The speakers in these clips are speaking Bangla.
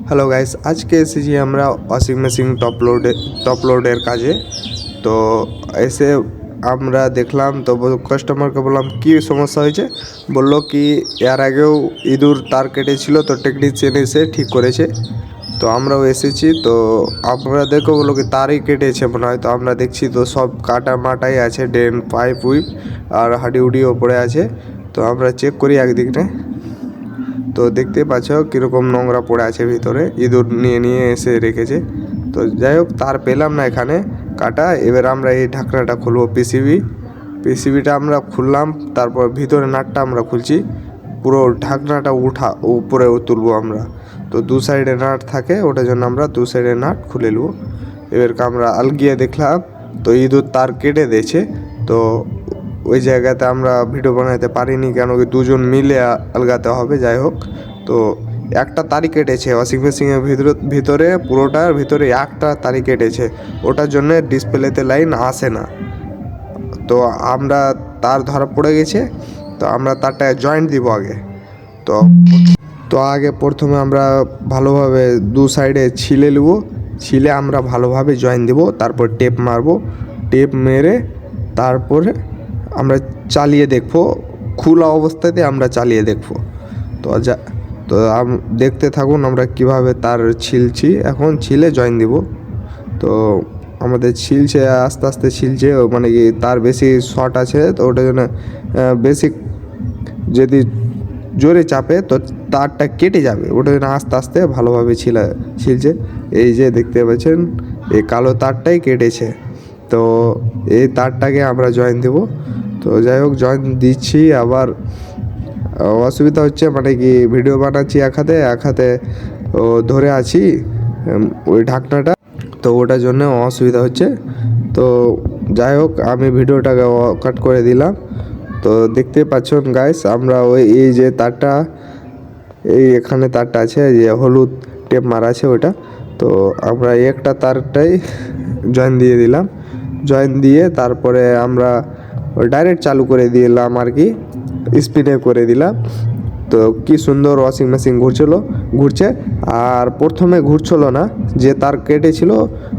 হ্যালো গাইস, আজকে এসেছি আমরা ওয়াশিং মেশিন টপ লোডের কাজে। তো এসে আমরা দেখলাম, তো কাস্টমারকে বললাম কী সমস্যা হয়েছে। বলল কি এর আগেও ইঁদুর তার কেটেছিল, তো টেকনিশিয়ান এসে ঠিক করেছে। তো আমরাও এসেছি, তো আপনাদেরকেও বললো কি তারই কেটেছে মনে হয়। তো আমরা দেখছি তো সব কাটা মাটাই আছে, ড্রেন পাইপ উইপ আর হাডি উডিও পড়ে আছে। তো আমরা চেক করি একদিকে, তো দেখতে পাচ্ছ কীরকম নোংরা পড়ে আছে ভিতরে, ইঁদুর নিয়ে এসে রেখেছে। তো যাই হোক, তার পেলাম না এখানে কাটা। এবার আমরা এই ঢাকনাটা খুলবো, পিসিবিটা আমরা খুললাম, তারপর ভিতরে নাটটা আমরা খুলছি, পুরো ঢাকনাটা উপরে তুলবো আমরা। তো দু সাইডে নাট থাকে, ওটার জন্য আমরা দু সাইডে নাট খুলে নেবো। এবার আমরা আলগিয়ে দেখলাম, তো ইঁদুর তার কেটে দিয়েছে। তো ওই জায়গাতে আমরা ভিডিও বানাতে পারিনি, কেন কি দুজন মিলে আলগাতে হবে। যাই হোক, তো একটা তারই কেটেছে ওয়াশিং মেশিনের ভিতরে, পুরোটার ভিতরে একটা তারই কেটেছে। ওটার জন্য ডিসপ্লেতে লাইন আসে না। তো আমরা তার ধরা পড়ে গেছে, তো আমরা তারটা জয়েন্ট দিব আগে। তো আগে প্রথমে আমরা ভালোভাবে দু সাইডে ছিলে নেব, ছিলে আমরা ভালোভাবে জয়েন দেব, তারপর টেপ মারবো, টেপ মেরে তারপরে আমরা চালিয়ে দেখবো, খোলা অবস্থাতে আমরা চালিয়ে দেখবো। তো দেখতে থাকুন আমরা কিভাবে তার ছিলছি, এখন ছিলে জয়েন দিব। তো আমাদের ছিলছে, আস্তে আস্তে ছিলছে, মানে কি তার বেশি শর্ট আছে, তো ওটার জন্য বেশি যদি জোরে চাপে তো তারটা কেটে যাবে, ওটার জন্য আস্তে আস্তে ভালোভাবে ছিলছে। এই যে দেখতে পাচ্ছেন, এই কালো তারটাই কেটেছে। তো এই তারটাকে আমরা জয়েন দেব। তো যাই হোক, জয়েন দিচ্ছি। আবার অসুবিধা হচ্ছে, মানে কি ভিডিও বানাচ্ছি এক হাতে ধরে আছি ওই ঢাকনাটা, তো ওটার জন্য অসুবিধা হচ্ছে। তো যাই হোক, আমি ভিডিওটাকে কাট করে দিলাম। তো দেখতে পাচ্ছেন গাইস, আমরা এই যে তারটা, এখানে তারটা আছে, যে হলুদ টেপ মারা আছে ওটা। তো আমরা একটা তারটাই জয়েন দিয়ে দিলাম, জয়েন দিয়ে তারপরে আমরা ডাইরেক্ট চালু করে দিলাম আর কি, স্পিনে করে দিলাম। তো কি সুন্দর ওয়াশিং মেশিন ঘুরছে। আর প্রথমে ঘুরছিল না, যে তার কেটেছিল,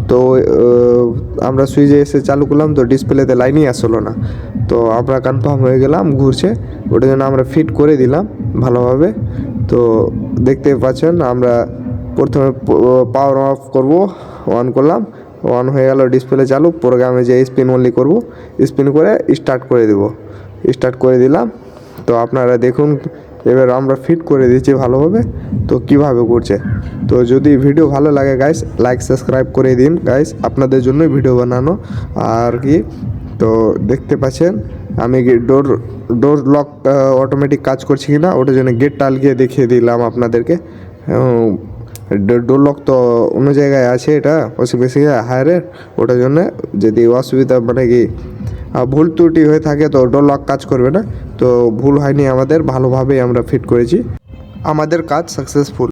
তো আমরা সুইচে এসে চালু করলাম, তো ডিসপ্লেতে লাইনই আসলো না। তো আমরা কনফার্ম হয়ে গেলাম ঘুরছে, ওটার জন্য আমরা ফিট করে দিলাম ভালোভাবে। তো দেখতে পাচ্ছেন, আমরা প্রথমে পাওয়ার অফ করব, অন করলাম, অন হয়ে গেল, ডিসপ্লে চালু। প্রোগ্রামে যে স্পিন অনলি করব, স্পিন করে স্টার্ট করে দিলাম। তো আপনারা দেখুন, এবার আমরা ফিট করে দিচ্ছি ভালোভাবে, তো কিভাবে করছে। তো যদি ভিডিও ভালো লাগে গাইস, লাইক সাবস্ক্রাইব করে দিন গাইস, আপনাদের জন্যই ভিডিও বানানো আর কি। তো দেখতে পাচ্ছেন আমি ডোর লক অটোমেটিক কাজ করছি কিনা, ওটার জন্য গেটটা আলগিয়ে দেখিয়ে দিলাম আপনাদেরকে। ডোর লক তো অন্য জায়গায় আছে, এটা ওয়াশিং মেশিনে হায়ারের, ওটার জন্য যদি অসুবিধা, মানে কি ভুল ত্রুটি হয়ে থাকে, তো ডোর লক কাজ করবে না। তো ভুল হয়নি আমাদের, ভালোভাবেই আমরা ফিট করেছি, আমাদের কাজ সাকসেসফুল।